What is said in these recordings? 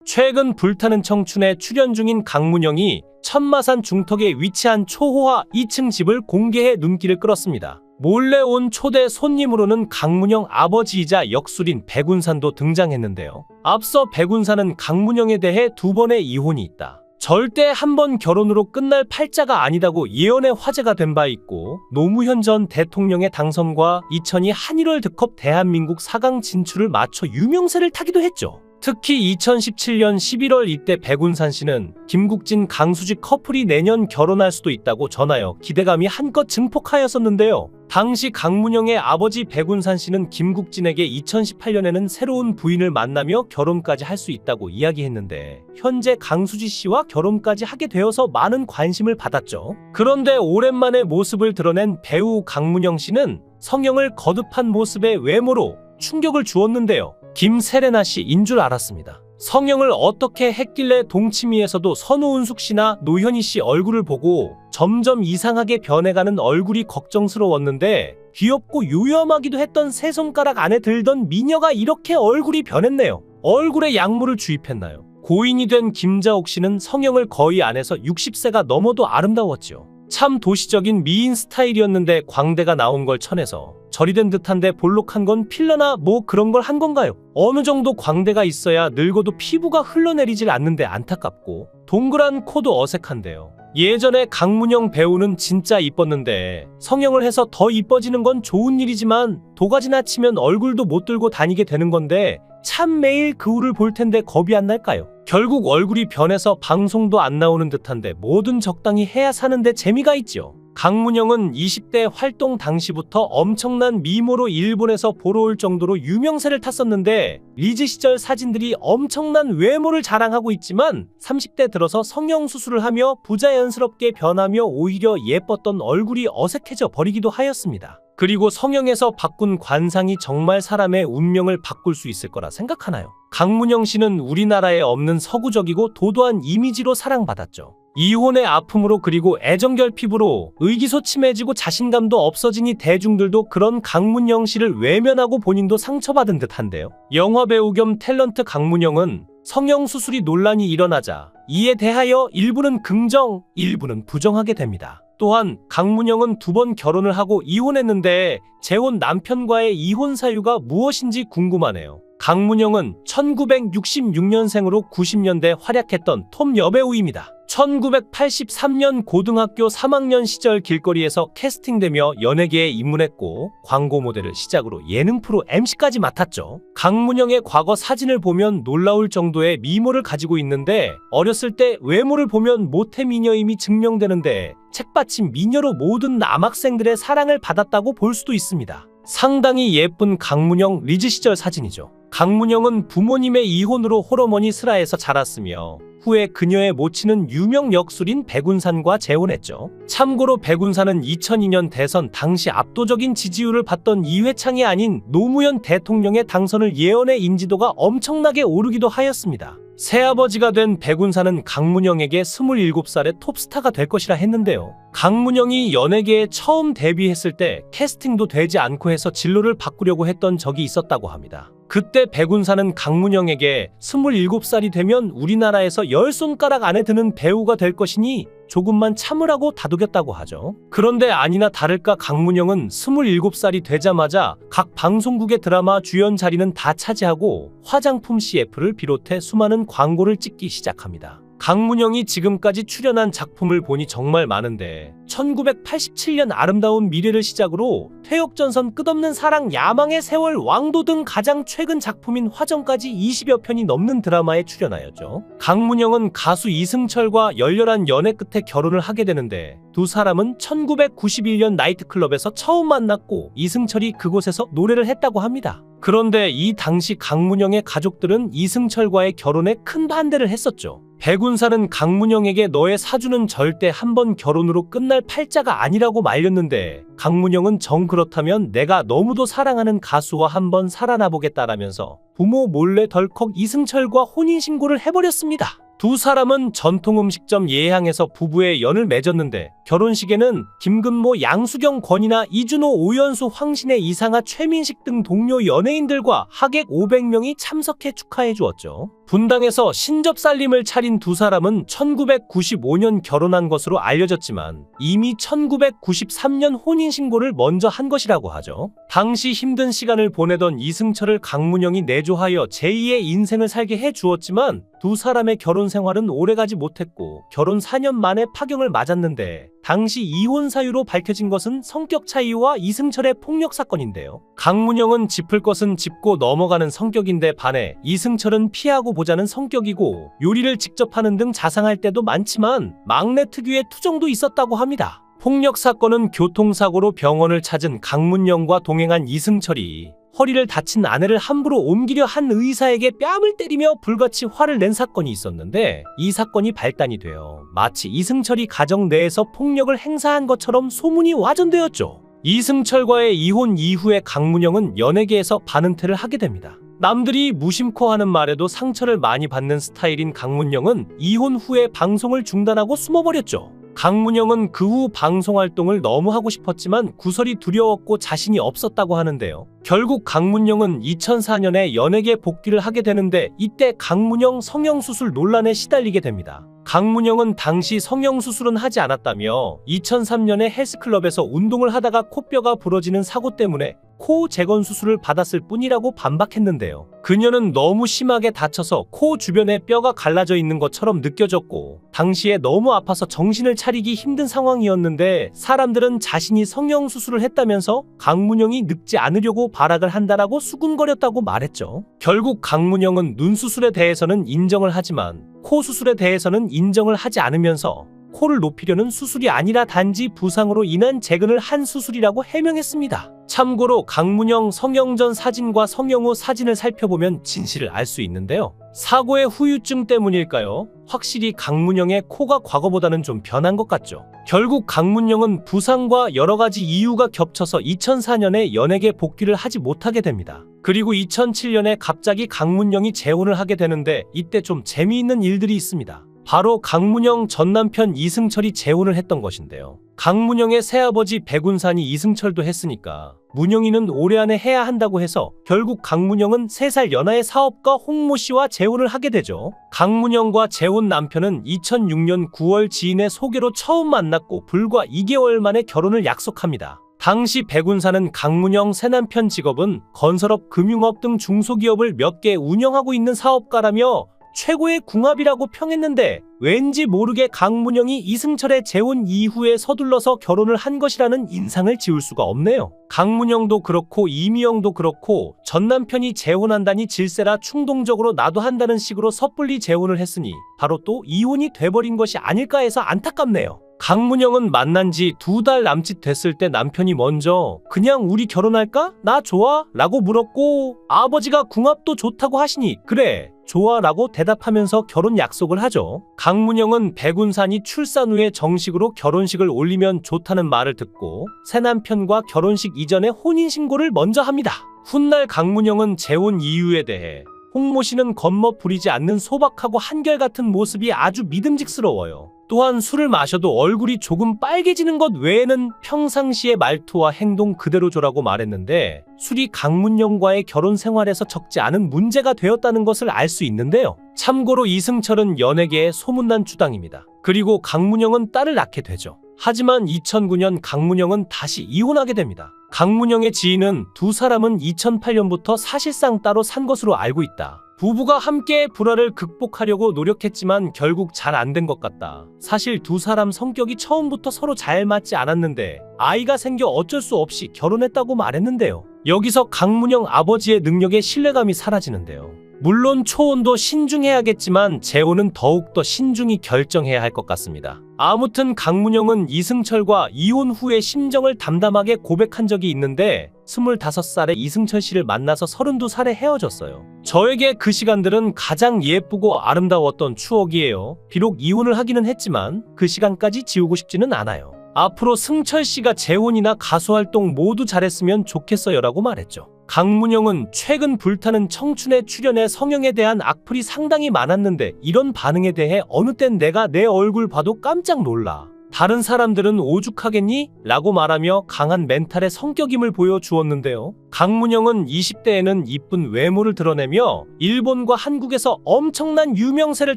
최근 불타는 청춘에 출연 중인 강문영이 천마산 중턱에 위치한 초호화 2층 집을 공개해 눈길을 끌었습니다. 몰래 온 초대 손님으로는 강문영 아버지이자 역술인 백운산도 등장했는데요. 앞서 백운산은 강문영에 대해 2번의 이혼이 있다, 절대 한 번 결혼으로 끝날 팔자가 아니다고 예언의 화제가 된 바 있고, 노무현 전 대통령의 당선과 2002 한일 월드컵 대한민국 4강 진출을 맞춰 유명세를 타기도 했죠. 특히 2017년 11월 이때 백운산 씨는 김국진 강수지 커플이 내년 결혼할 수도 있다고 전하여 기대감이 한껏 증폭하였었는데요. 당시 강문영의 아버지 백운산 씨는 김국진에게 2018년에는 새로운 부인을 만나며 결혼까지 할 수 있다고 이야기했는데, 현재 강수지 씨와 결혼까지 하게 되어서 많은 관심을 받았죠. 그런데 오랜만에 모습을 드러낸 배우 강문영 씨는 성형을 거듭한 모습의 외모로 충격을 주었는데요. 김세레나 씨인 줄 알았습니다. 성형을 어떻게 했길래 동치미에서도 선우은숙 씨나 노현희 씨 얼굴을 보고 점점 이상하게 변해가는 얼굴이 걱정스러웠는데, 귀엽고 요염하기도 했던 세 손가락 안에 들던 미녀가 이렇게 얼굴이 변했네요. 얼굴에 약물을 주입했나요? 고인이 된 김자옥 씨는 성형을 거의 안 해서 60세가 넘어도 아름다웠죠. 참 도시적인 미인 스타일이었는데 광대가 나온 걸 쳐내서 절이 된 듯한데 볼록한 건 필러나 뭐 그런 걸 한 건가요? 어느 정도 광대가 있어야 늙어도 피부가 흘러내리질 않는데 안타깝고, 동그란 코도 어색한데요. 예전에 강문영 배우는 진짜 이뻤는데 성형을 해서 더 이뻐지는 건 좋은 일이지만 도가지나 치면 얼굴도 못 들고 다니게 되는 건데, 참 매일 그울을 볼 텐데 겁이 안 날까요? 결국 얼굴이 변해서 방송도 안 나오는 듯한데 뭐든 적당히 해야 사는데 재미가 있죠. 강문영은 20대 활동 당시부터 엄청난 미모로 일본에서 보러 올 정도로 유명세를 탔었는데, 리즈 시절 사진들이 엄청난 외모를 자랑하고 있지만 30대 들어서 성형수술을 하며 부자연스럽게 변하며 오히려 예뻤던 얼굴이 어색해져 버리기도 하였습니다. 그리고 성형에서 바꾼 관상이 정말 사람의 운명을 바꿀 수 있을 거라 생각하나요? 강문영 씨는 우리나라에 없는 서구적이고 도도한 이미지로 사랑받았죠. 이혼의 아픔으로 그리고 애정결핍으로 의기소침해지고 자신감도 없어지니 대중들도 그런 강문영 씨를 외면하고 본인도 상처받은 듯한데요. 영화배우 겸 탤런트 강문영은 성형수술이 논란이 일어나자 이에 대하여 일부는 긍정, 일부는 부정하게 됩니다. 또한 강문영은 2번 결혼을 하고 이혼했는데 재혼 남편과의 이혼 사유가 무엇인지 궁금하네요. 강문영은 1966년생으로 90년대 활약했던 톱 여배우입니다. 1983년 고등학교 3학년 시절 길거리에서 캐스팅되며 연예계에 입문했고, 광고 모델을 시작으로 예능 프로 MC까지 맡았죠. 강문영의 과거 사진을 보면 놀라울 정도의 미모를 가지고 있는데, 어렸을 때 외모를 보면 모태 미녀임이 증명되는데 책받침 미녀로 모든 남학생들의 사랑을 받았다고 볼 수도 있습니다. 상당히 예쁜 강문영 리즈 시절 사진이죠. 강문영은 부모님의 이혼으로 홀어머니 슬하에서 자랐으며 후에 그녀의 모친은 유명 역술인 백운산과 재혼했죠. 참고로 백운산은 2002년 대선 당시 압도적인 지지율을 받던 이회창이 아닌 노무현 대통령의 당선을 예언해 인지도가 엄청나게 오르기도 하였습니다. 새아버지가 된 백운산은 강문영에게 27살의 톱스타가 될 것이라 했는데요. 강문영이 연예계에 처음 데뷔했을 때 캐스팅도 되지 않고 해서 진로를 바꾸려고 했던 적이 있었다고 합니다. 그때 백운산은 강문영에게 27살이 되면 우리나라에서 10손가락 안에 드는 배우가 될 것이니 조금만 참으라고 다독였다고 하죠. 그런데 아니나 다를까 강문영은 27살이 되자마자 각 방송국의 드라마 주연 자리는 다 차지하고 화장품 CF를 비롯해 수많은 광고를 찍기 시작합니다. 강문영이 지금까지 출연한 작품을 보니 정말 많은데 1987년 아름다운 미래를 시작으로 퇴역전선, 끝없는 사랑, 야망의 세월, 왕도 등 가장 최근 작품인 화정까지 20여 편이 넘는 드라마에 출연하였죠. 강문영은 가수 이승철과 열렬한 연애 끝에 결혼을 하게 되는데, 두 사람은 1991년 나이트클럽에서 처음 만났고 이승철이 그곳에서 노래를 했다고 합니다. 그런데 이 당시 강문영의 가족들은 이승철과의 결혼에 큰 반대를 했었죠. 백운산은 강문영에게 너의 사주는 절대 한 번 결혼으로 끝날 팔자가 아니라고 말렸는데, 강문영은 정 그렇다면 내가 너무도 사랑하는 가수와 한번 살아나보겠다라면서 부모 몰래 덜컥 이승철과 혼인신고를 해버렸습니다. 두 사람은 전통 음식점 예향에서 부부의 연을 맺었는데, 결혼식에는 김근모, 양수경, 권이나 이준호, 오연수, 황신혜, 이상하, 최민식 등 동료 연예인들과 하객 500명이 참석해 축하해 주었죠. 분당에서 신접살림을 차린 두 사람은 1995년 결혼한 것으로 알려졌지만 이미 1993년 혼인신고를 먼저 한 것이라고 하죠. 당시 힘든 시간을 보내던 이승철을 강문영이 내조하여 제2의 인생을 살게 해주었지만 두 사람의 결혼 생활은 오래가지 못했고 결혼 4년 만에 파경을 맞았는데 당시 이혼 사유로 밝혀진 것은 성격 차이와 이승철의 폭력 사건인데요. 강문영은 짚을 것은 짚고 넘어가는 성격인데 반해 이승철은 피하고 보자는 성격이고 요리를 직접 하는 등 자상할 때도 많지만 막내 특유의 투정도 있었다고 합니다. 폭력 사건은 교통사고로 병원을 찾은 강문영과 동행한 이승철이 허리를 다친 아내를 함부로 옮기려 한 의사에게 뺨을 때리며 불같이 화를 낸 사건이 있었는데 이 사건이 발단이 되어 마치 이승철이 가정 내에서 폭력을 행사한 것처럼 소문이 와전되었죠. 이승철과의 이혼 이후에 강문영은 연예계에서 반은퇴를 하게 됩니다. 남들이 무심코 하는 말에도 상처를 많이 받는 스타일인 강문영은 이혼 후에 방송을 중단하고 숨어버렸죠. 강문영은 그 후 방송활동을 너무 하고 싶었지만 구설이 두려웠고 자신이 없었다고 하는데요. 결국 강문영은 2004년에 연예계 복귀를 하게 되는데 이때 강문영 성형수술 논란에 시달리게 됩니다. 강문영은 당시 성형수술은 하지 않았다며 2003년에 헬스클럽에서 운동을 하다가 코뼈가 부러지는 사고 때문에 코 재건 수술을 받았을 뿐이라고 반박했는데요. 그녀는 너무 심하게 다쳐서 코 주변에 뼈가 갈라져 있는 것처럼 느껴졌고 당시에 너무 아파서 정신을 차리기 힘든 상황이었는데 사람들은 자신이 성형수술을 했다면서 강문영이 늙지 않으려고 발악을 한다라고 수군거렸다고 말했죠. 결국 강문영은 눈 수술에 대해서는 인정을 하지만 코 수술에 대해서는 인정을 하지 않으면서 코를 높이려는 수술이 아니라 단지 부상으로 인한 재근을 한 수술이라고 해명했습니다. 참고로 강문영 성형 전 사진과 성형 후 사진을 살펴보면 진실을 알 수 있는데요. 사고의 후유증 때문일까요? 확실히 강문영의 코가 과거보다는 좀 변한 것 같죠. 결국 강문영은 부상과 여러 가지 이유가 겹쳐서 2004년에 연예계 복귀를 하지 못하게 됩니다. 그리고 2007년에 갑자기 강문영이 재혼을 하게 되는데 이때 좀 재미있는 일들이 있습니다. 바로 강문영 전 남편 이승철이 재혼을 했던 것인데요. 강문영의 새아버지 백운산이 이승철도 했으니까 문영이는 올해 안에 해야 한다고 해서 결국 강문영은 3살 연하의 사업가 홍모 씨와 재혼을 하게 되죠. 강문영과 재혼 남편은 2006년 9월 지인의 소개로 처음 만났고 불과 2개월 만에 결혼을 약속합니다. 당시 백운산은 강문영 새남편 직업은 건설업, 금융업 등 중소기업을 몇 개 운영하고 있는 사업가라며 최고의 궁합이라고 평했는데 왠지 모르게 강문영이 이승철의 재혼 이후에 서둘러서 결혼을 한 것이라는 인상을 지울 수가 없네요. 강문영도 그렇고 이미영도 그렇고 전 남편이 재혼한다니 질세라 충동적으로 나도 한다는 식으로 섣불리 재혼을 했으니 바로 또 이혼이 돼버린 것이 아닐까 해서 안타깝네요. 강문영은 만난 지 2달 남짓 됐을 때 남편이 먼저 그냥 우리 결혼할까? 나 좋아? 라고 물었고 아버지가 궁합도 좋다고 하시니 그래 좋아 라고 대답하면서 결혼 약속을 하죠. 강문영은 백운산이 출산 후에 정식으로 결혼식을 올리면 좋다는 말을 듣고 새남편과 결혼식 이전에 혼인신고를 먼저 합니다. 훗날 강문영은 재혼 이유에 대해 홍모 씨는 겉멋 부리지 않는 소박하고 한결같은 모습이 아주 믿음직스러워요. 또한 술을 마셔도 얼굴이 조금 빨개지는 것 외에는 평상시의 말투와 행동 그대로조라고 말했는데 술이 강문영과의 결혼 생활에서 적지 않은 문제가 되었다는 것을 알 수 있는데요. 참고로 이승철은 연예계의 소문난 주당입니다. 그리고 강문영은 딸을 낳게 되죠. 하지만 2009년 강문영은 다시 이혼하게 됩니다. 강문영의 지인은 두 사람은 2008년부터 사실상 따로 산 것으로 알고 있다. 부부가 함께 불화를 극복하려고 노력했지만 결국 잘 안 된 것 같다. 사실 두 사람 성격이 처음부터 서로 잘 맞지 않았는데 아이가 생겨 어쩔 수 없이 결혼했다고 말했는데요. 여기서 강문영 아버지의 능력에 신뢰감이 사라지는데요. 물론 초혼도 신중해야겠지만 재혼은 더욱더 신중히 결정해야 할 것 같습니다. 아무튼 강문영은 이승철과 이혼 후에 심정을 담담하게 고백한 적이 있는데 25살에 이승철 씨를 만나서 32살에 헤어졌어요. 저에게 그 시간들은 가장 예쁘고 아름다웠던 추억이에요. 비록 이혼을 하기는 했지만 그 시간까지 지우고 싶지는 않아요. 앞으로 승철 씨가 재혼이나 가수 활동 모두 잘했으면 좋겠어요 라고 말했죠. 강문영은 최근 불타는 청춘의 출연에 성형에 대한 악플이 상당히 많았는데 이런 반응에 대해 어느 땐 내가 내 얼굴 봐도 깜짝 놀라. 다른 사람들은 오죽하겠니? 라고 말하며 강한 멘탈의 성격임을 보여주었는데요. 강문영은 20대에는 이쁜 외모를 드러내며 일본과 한국에서 엄청난 유명세를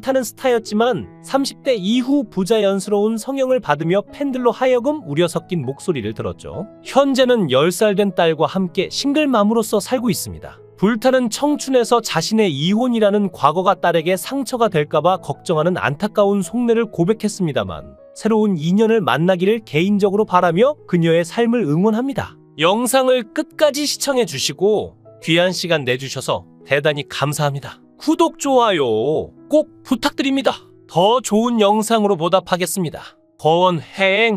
타는 스타였지만 30대 이후 부자연스러운 성형을 받으며 팬들로 하여금 우려 섞인 목소리를 들었죠. 현재는 10살 된 딸과 함께 싱글맘으로서 살고 있습니다. 불타는 청춘에서 자신의 이혼이라는 과거가 딸에게 상처가 될까봐 걱정하는 안타까운 속내를 고백했습니다만 새로운 인연을 만나기를 개인적으로 바라며 그녀의 삶을 응원합니다. 영상을 끝까지 시청해 주시고 귀한 시간 내주셔서 대단히 감사합니다. 구독, 좋아요 꼭 부탁드립니다. 더 좋은 영상으로 보답하겠습니다. 권행